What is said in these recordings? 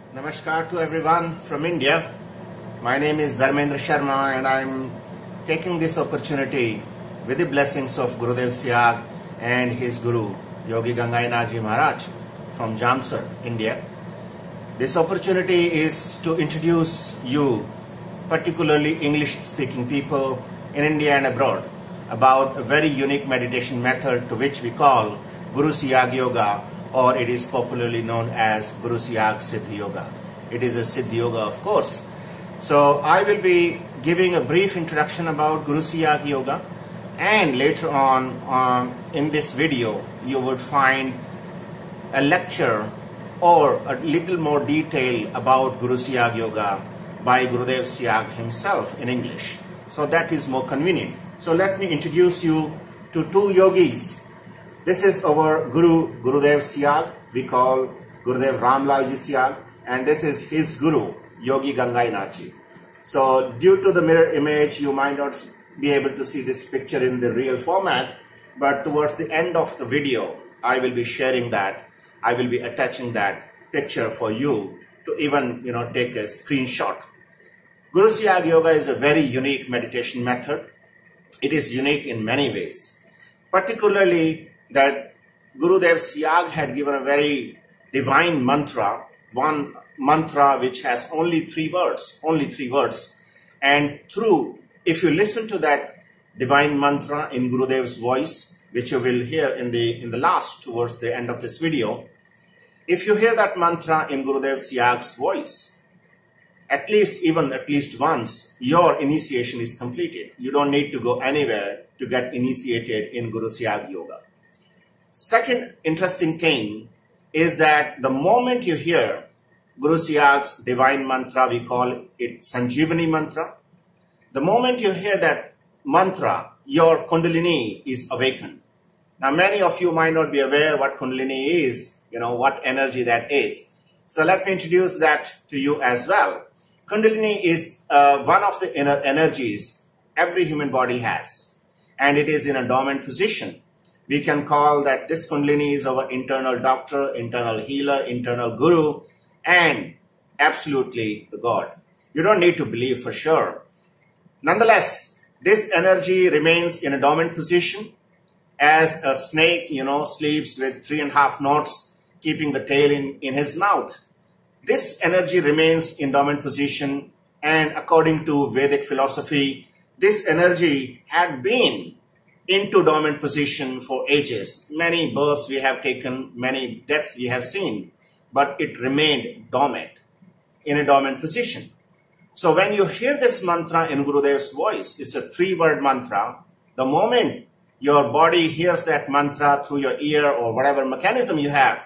Namaskar to everyone from India. My name is Dharmendra Sharma and I'm taking this opportunity with the blessings of Gurudev Siag and his Guru Yogi Gangainath Ji Maharaj from Jamsar, India. This opportunity is to introduce you, particularly English-speaking people in India and abroad, about a very unique meditation method to which we call Guru Siag Yoga, or it is popularly known as Guru Siag Siddhi Yoga. It is a Siddhi Yoga, of course. So I will be giving a brief introduction about Guru Siag Yoga, and later on in this video you would find a lecture or a little more detail about Guru Siag Yoga by Gurudev Siag himself in English. So that is more convenient. So let me introduce you to two yogis. This is our Guru, Gurudev Siag. We call Gurudev Ramlalji Siag, and this is his Guru, Yogi Gangainath Ji. So due to the mirror image, you might not be able to see this picture in the real format, but towards the end of the video, I will be sharing that. I will be attaching that picture for you to even, take a screenshot. Guru Siag Yoga is a very unique meditation method. It is unique in many ways, particularly that Gurudev Siag had given a very divine mantra, one mantra which has only three words, and if you listen to that divine mantra in Gurudev's voice, which you will hear in the last, towards the end of this video, if you hear that mantra in Gurudev Siag's voice, at least once, your initiation is completed. You don't need to go anywhere to get initiated in Guru Siag Yoga. Second interesting thing is that the moment you hear Guru Siag's divine mantra, we call it Sanjeevani mantra. The moment you hear that mantra, your Kundalini is awakened. Now, many of you might not be aware what Kundalini is, what energy that is. So let me introduce that to you as well. Kundalini is one of the inner energies every human body has, and it is in a dormant position. We can call that this Kundalini is our internal doctor, internal healer, internal guru, and absolutely the God. You don't need to believe for sure. Nonetheless, this energy remains in a dormant position as a snake, sleeps with 3.5 knots, keeping the tail in his mouth. This energy remains in dormant position, and according to Vedic philosophy, this energy had been into dormant position for ages. Many births we have taken, many deaths we have seen, but it remained dormant, in a dormant position. So when you hear this mantra in Gurudev's voice, it's a 3-word mantra. The moment your body hears that mantra through your ear or whatever mechanism you have,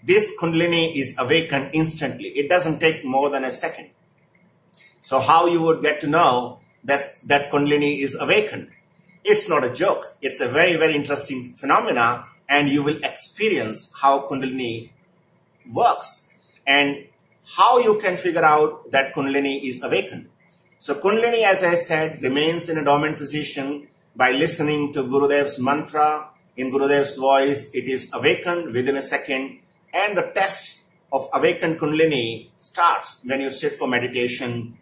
this Kundalini is awakened instantly. It doesn't take more than a second. So how you would get to know that Kundalini is awakened? It's not a joke. It's a very, very interesting phenomena, and you will experience how Kundalini works and how you can figure out that Kundalini is awakened. So Kundalini, as I said, remains in a dormant position. By listening to Gurudev's mantra in Gurudev's voice, it is awakened within a second. And the test of awakened Kundalini starts when you sit for meditation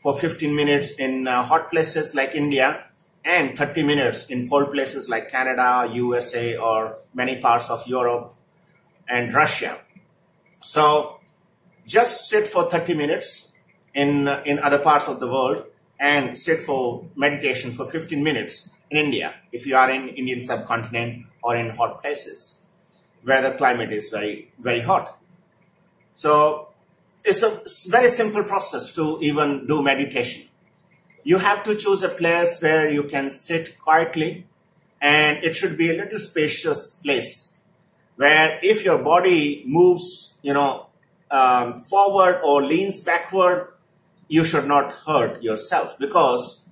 for 15 minutes in hot places like India and 30 minutes in cold places like Canada, USA, or many parts of Europe and Russia. So just sit for 30 minutes in other parts of the world and sit for meditation for 15 minutes in India if you are in Indian subcontinent or in hot places where the climate is very, very hot. So it's a very simple process to even do meditation. You have to choose a place where you can sit quietly, and it should be a little spacious place where if your body moves, forward or leans backward, you should not hurt yourself, because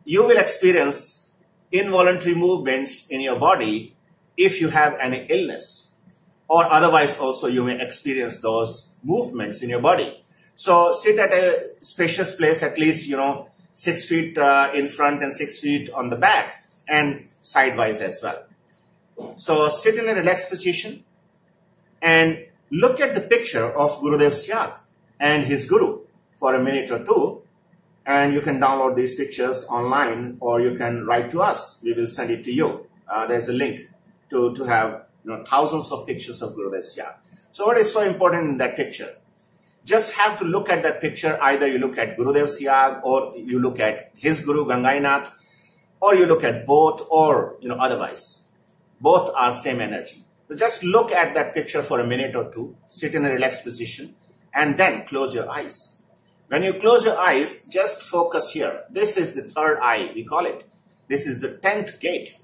you will experience involuntary movements in your body if you have any illness, or otherwise also you may experience those movements in your body. So sit at a spacious place, at least, 6 feet in front and 6 feet on the back, and sidewise as well. So sit in a relaxed position and look at the picture of Gurudev Siag and his guru for a minute or two, and you can download these pictures online, or you can write to us. We will send it to you. There's a link to have thousands of pictures of Gurudev Siag. So what is so important in that picture? Just have to look at that picture. Either you look at Gurudev Siag, or you look at his guru Gangainath, or you look at both, or otherwise. Both are same energy. So just look at that picture for a minute or two, sit in a relaxed position, and then close your eyes. When you close your eyes, just focus here. This is the third eye, we call it. This is the 10th gate.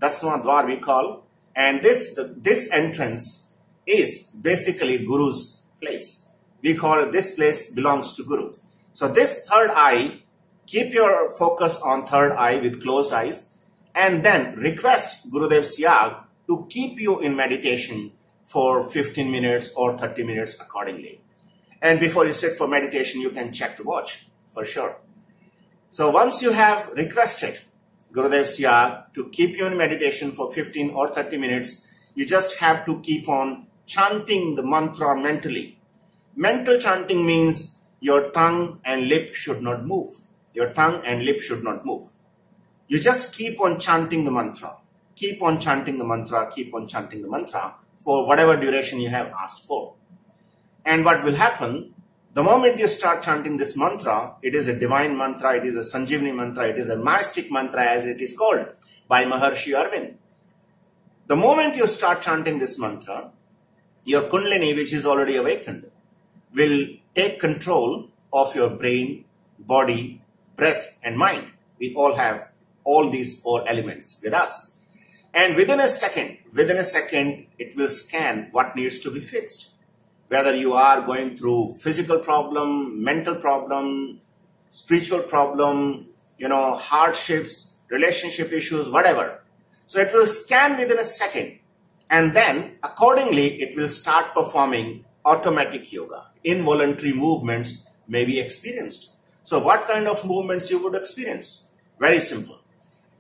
Dasma Dwar we call. And this entrance is basically Guru's place. We call this place belongs to Guru. So this third eye, keep your focus on third eye with closed eyes, and then request Gurudev Siag to keep you in meditation for 15 minutes or 30 minutes accordingly. And before you sit for meditation, you can check the watch for sure. So once you have requested Gurudev Siag to keep you in meditation for 15 or 30 minutes, you just have to keep on chanting the mantra mentally. Mental chanting means your tongue and lip should not move. Your tongue and lip should not move. You just keep on chanting the mantra. Keep on chanting the mantra. Keep on chanting the mantra for whatever duration you have asked for. And what will happen, the moment you start chanting this mantra, it is a divine mantra, it is a Sanjivani mantra, it is a mystic mantra as it is called by Maharshi Arvind. The moment you start chanting this mantra, your Kundalini, which is already awakened, will take control of your brain, body, breath, and mind. We all have all these 4 elements with us. And within a second, it will scan what needs to be fixed. Whether you are going through physical problem, mental problem, spiritual problem, hardships, relationship issues, whatever. So it will scan within a second. And then accordingly, it will start performing automatic yoga. Involuntary movements may be experienced. So what kind of movements you would experience? Very simple.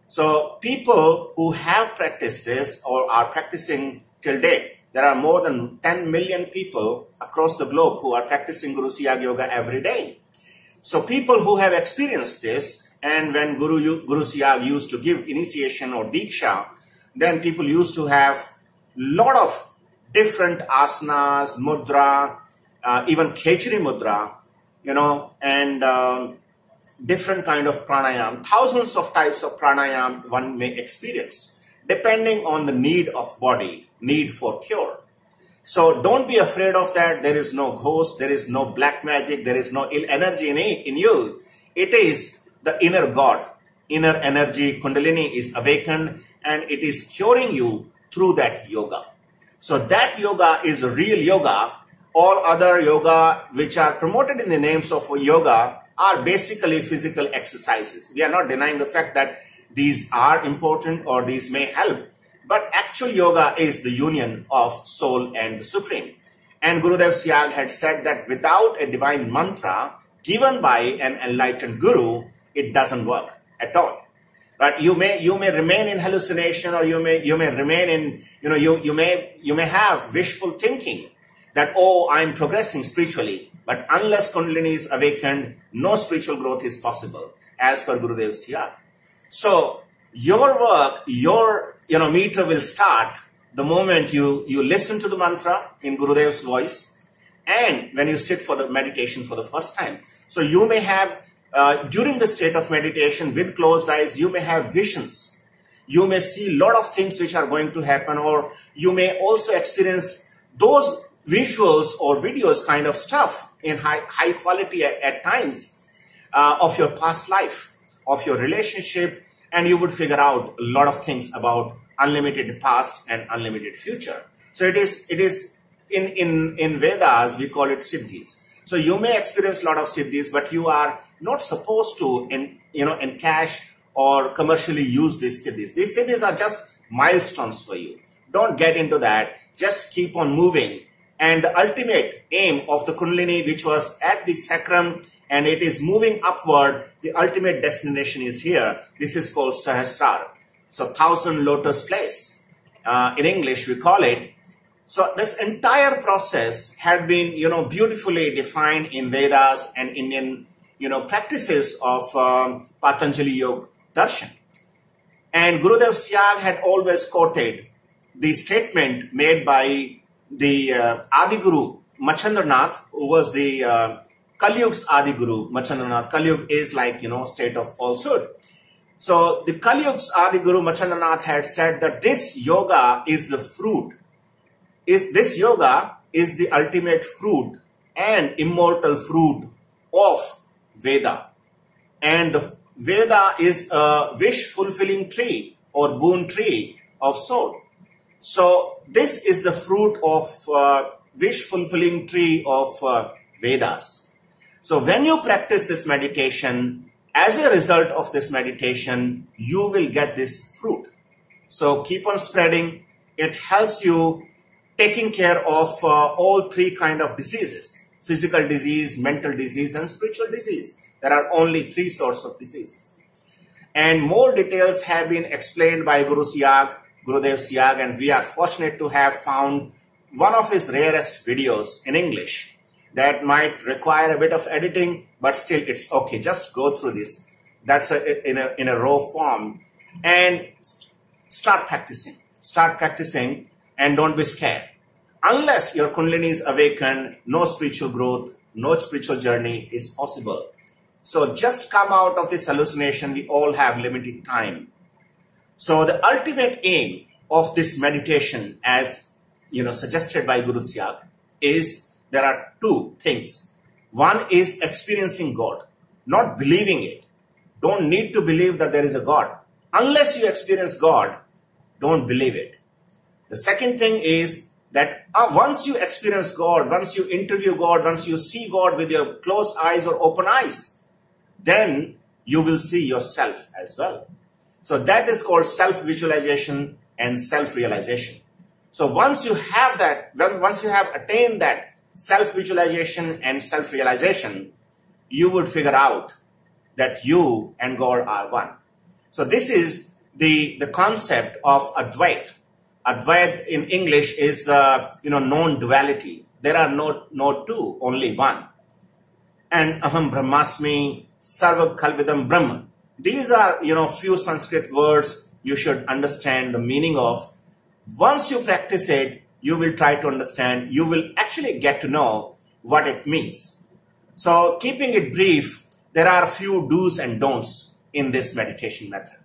So people who have practiced this or are practicing till date, there are more than 10 million people across the globe who are practicing Guru Siag Yoga every day. So people who have experienced this, and when Guru Siag used to give initiation or Diksha, then people used to have lot of different asanas, mudra, even Khechari mudra, and different kind of pranayam. Thousands of types of pranayam one may experience, depending on the need of body, need for cure. So don't be afraid of that. There is no ghost, there is no black magic, there is no ill energy in you. It is the inner God, inner energy, Kundalini is awakened, and it is curing you through that yoga. So that yoga is a real yoga. All other yoga which are promoted in the names of yoga are basically physical exercises. We are not denying the fact that these are important or these may help. But actual yoga is the union of soul and the Supreme. And Gurudev Siag had said that without a divine mantra given by an enlightened guru, it doesn't work at all. But you may remain in hallucination, or you may remain in, you may have wishful thinking that, oh, I'm progressing spiritually. But unless Kundalini is awakened, no spiritual growth is possible, as per Gurudev Siag. So your work, your meter will start the moment you listen to the mantra in Gurudev's voice, and when you sit for the meditation for the first time. So you may have, during the state of meditation with closed eyes, you may have visions. You may see a lot of things which are going to happen, or you may also experience those visuals or videos kind of stuff in high quality at times of your past life, of your relationship, and you would figure out a lot of things about unlimited past and unlimited future. So it is in Vedas we call it siddhis. So you may experience a lot of siddhis, but you are not supposed to encash or commercially use these siddhis. These siddhis are just milestones for you. Don't get into that. Just keep on moving. And the ultimate aim of the Kundalini, which was at the sacrum, and it is moving upward, the ultimate destination is here. This is called Sahasrara. So 1,000 lotus place. In English, we call it. So this entire process had been, beautifully defined in Vedas and Indian, practices of Patanjali Yoga Darshan. And Gurudev Syag had always quoted the statement made by the Adi Guru Machandranath, who was the Kali-yug's Adi Guru Machandranath. Kali-yug is like, state of falsehood. So the Kali-yug's Adi Guru Machandranath had said that this yoga is the fruit. This yoga is the ultimate fruit and immortal fruit of Veda. And the Veda is a wish-fulfilling tree or boon tree of sort. So this is the fruit of wish-fulfilling tree of Vedas. So when you practice this meditation, as a result of this meditation, you will get this fruit. So keep on spreading. It helps you taking care of all three kind of diseases: physical disease, mental disease, and spiritual disease. There are only three sorts of diseases. And more details have been explained by Gurudev Syag, and we are fortunate to have found one of his rarest videos in English that might require a bit of editing, but still it's okay. Just go through this. That's in a raw form, and start practicing. Start practicing, and don't be scared. Unless your Kundalini is awakened, no spiritual growth, no spiritual journey is possible. So just come out of this hallucination. We all have limited time. So the ultimate aim of this meditation, as suggested by Guru Syag, is there are two things. One is experiencing God, not believing it. Don't need to believe that there is a God. Unless you experience God, don't believe it. The second thing is that once you experience God, once you interview God, once you see God with your closed eyes or open eyes, then you will see yourself as well. So that is called self-visualization and self-realization. So once you have that, once you have attained that self-visualization and self-realization, you would figure out that you and God are one. So this is the concept of Advait. Advait in English is, non-duality. There are no two, only one. And Aham Brahmasmi, Sarva Kalvidam Brahman. These are, few Sanskrit words you should understand the meaning of. Once you practice it, you will try to understand. You will actually get to know what it means. So keeping it brief, there are a few do's and don'ts in this meditation method.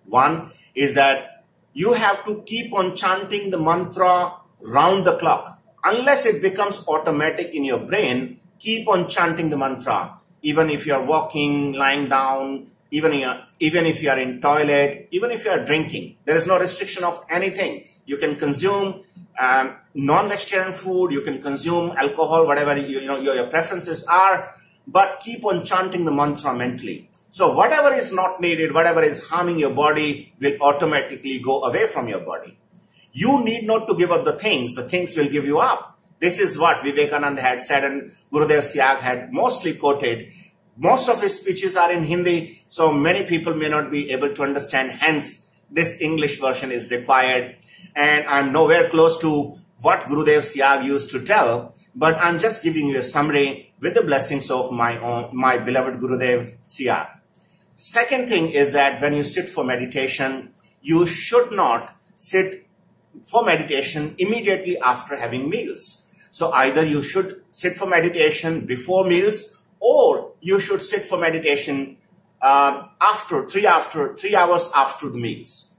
One is that you have to keep on chanting the mantra round the clock. Unless it becomes automatic in your brain, keep on chanting the mantra. Even if you are walking, lying down, even if you are in toilet, even if you are drinking, there is no restriction of anything. You can consume non-vegetarian food, you can consume alcohol, whatever your preferences are, but keep on chanting the mantra mentally. So whatever is not needed, whatever is harming your body will automatically go away from your body. You need not to give up the things will give you up. This is what Vivekananda had said, and Gurudev Syag had mostly quoted. Most of his speeches are in Hindi, so many people may not be able to understand. Hence, this English version is required. And I'm nowhere close to what Gurudev Syag used to tell, but I'm just giving you a summary with the blessings of my beloved Gurudev Syag. Second thing is that when you sit for meditation, you should not sit for meditation immediately after having meals. So either you should sit for meditation before meals, or you should sit for meditation after 3 hours after the meals.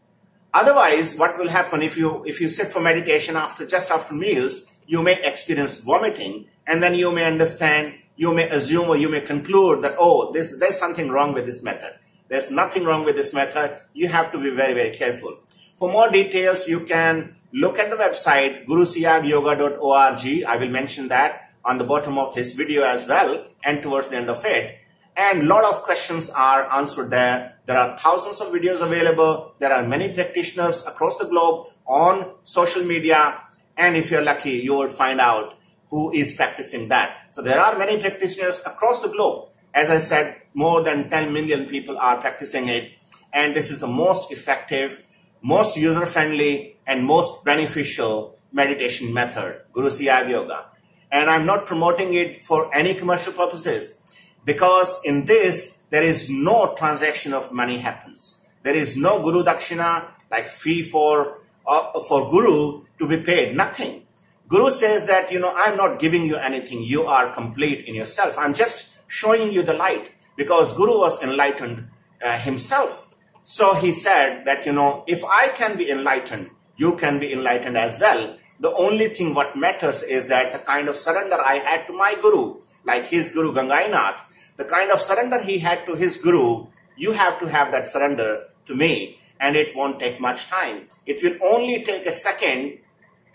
Otherwise, what will happen if you sit for meditation just after meals, you may experience vomiting, and then you may understand, you may assume, or you may conclude that, oh, there's something wrong with this method. There's nothing wrong with this method. You have to be very, very careful. For more details, you can look at the website gurusyagyoga.org. I will mention that on the bottom of this video as well, and towards the end of it. And a lot of questions are answered there. There are thousands of videos available. There are many practitioners across the globe on social media. And if you're lucky, you will find out who is practicing that. So there are many practitioners across the globe. As I said, more than 10 million people are practicing it. And this is the most effective, most user-friendly, and most beneficial meditation method, Guru Siag Yoga. And I'm not promoting it for any commercial purposes, because in this, there is no transaction of money happens. There is no Guru Dakshina, like fee for Guru to be paid, nothing. Guru says that, I'm not giving you anything. You are complete in yourself. I'm just showing you the light, because Guru was enlightened himself. So he said that, if I can be enlightened, you can be enlightened as well. The only thing what matters is that the kind of surrender I had to my Guru, like his Guru Gangainath, the kind of surrender he had to his Guru, you have to have that surrender to me, and it won't take much time. It will only take a second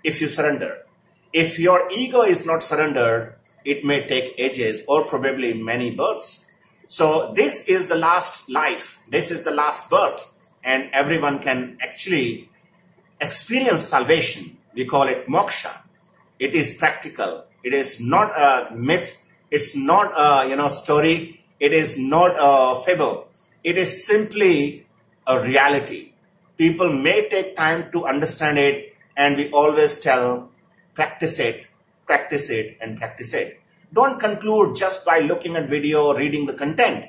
if you surrender. If your ego is not surrendered, it may take ages or probably many births. So this is the last life. This is the last birth, and everyone can actually experience salvation. We call it moksha. It is practical. It is not a myth. It's not a story. It is not a fable. It is simply a reality. People may take time to understand it, and we always tell, practice it, and practice it. Don't conclude just by looking at video or reading the content,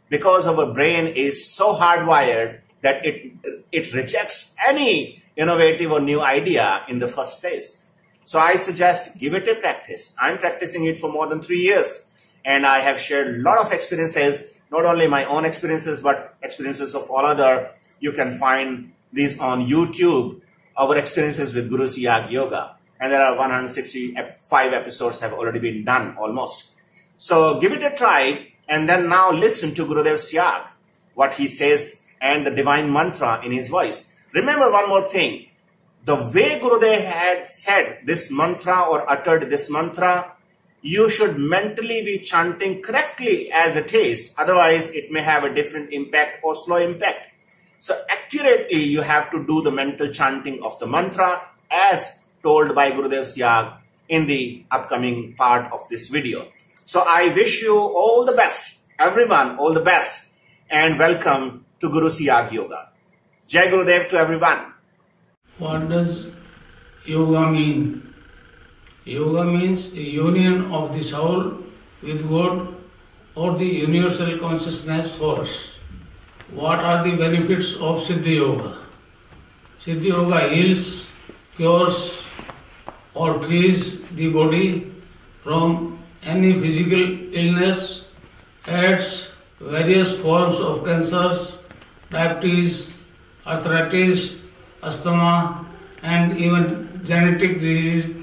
because our brain is so hardwired that it rejects any innovative or new idea in the first place. So I suggest give it a practice. I'm practicing it for more than 3 years, and I have shared a lot of experiences, not only my own experiences, but experiences of all other. You can find these on YouTube, our experiences with Guru Siag Yoga. And there are 165 episodes have already been done almost. So give it a try, and then now listen to Gurudev Siag, what he says, and the divine mantra in his voice. Remember one more thing. The way Gurudev had said this mantra or uttered this mantra, you should mentally be chanting correctly as it is. Otherwise, it may have a different impact or slow impact. So accurately, you have to do the mental chanting of the mantra as told by Gurudev Siag in the upcoming part of this video. So I wish you all the best, everyone, all the best, and welcome to Guru Siag Yoga. Jai Gurudev to everyone. What does yoga mean? Yoga means a union of the soul with God or the universal consciousness force. What are the benefits of Siddhi Yoga? Siddhi Yoga heals, cures, or frees the body from any physical illness, adds various forms of cancers, diabetes, arthritis, asthma, and even genetic disease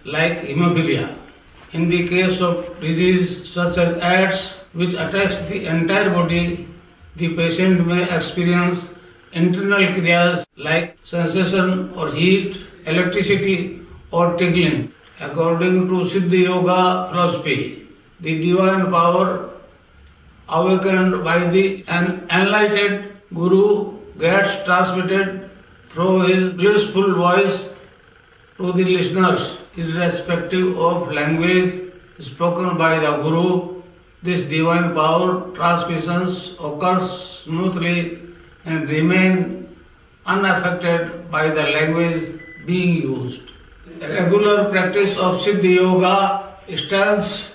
like hemophilia. In the case of disease such as AIDS, which attacks the entire body, the patient may experience internal kriyas like sensation or heat, electricity, or tingling. According to Siddhi Yoga philosophy, the divine power awakened by the enlightened Guru gets transmitted through his blissful voice to the listeners, irrespective of language spoken by the Guru. This divine power transmissions occurs smoothly and remain unaffected by the language being used. Regular practice of Siddhi Yoga strengthens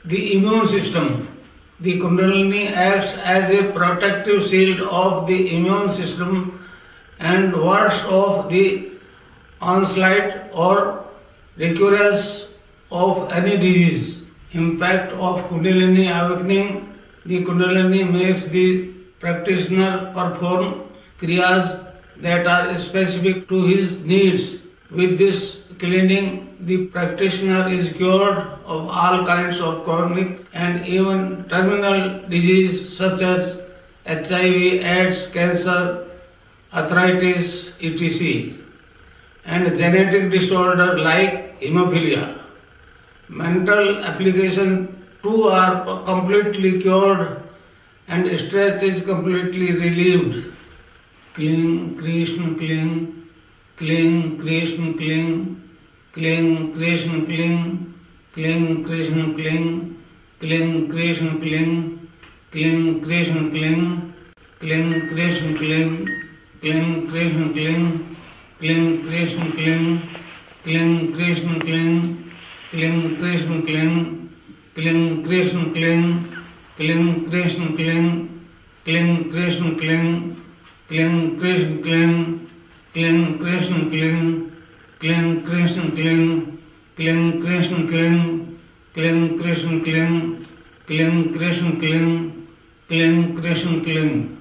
the immune system. The Kundalini acts as a protective shield of the immune system and wards off the onslaught or recurrence of any disease. Impact of Kundalini awakening. The Kundalini makes the practitioner perform kriyas that are specific to his needs. With this cleaning, the practitioner is cured of all kinds of chronic and even terminal disease such as HIV, AIDS, cancer, arthritis, etc. and genetic disorder like hemophilia. Mental application too are completely cured and stress is completely relieved. Cling, Krishna, cling, cling, Krishna, cling, cling, Krishna, cling, cling, Krishna, cling, cling, Krishna, cling, cling, Krishna, cling, cling, Krishna, cling, cling, Krishna, cling, cling, Krishna, cling, Kling Krishna Kling, Kling Krishna Kling, Kling Krishna Kling, Kling Krishna Kling, Kling Krishna Kling, Kling Krishna Kling, Kling Krishna Kling, Kling Krishna Kling, Kling Krishna Kling, Kling Krishna Kling, Kling Krishna Kling, Kling Krishna Kling.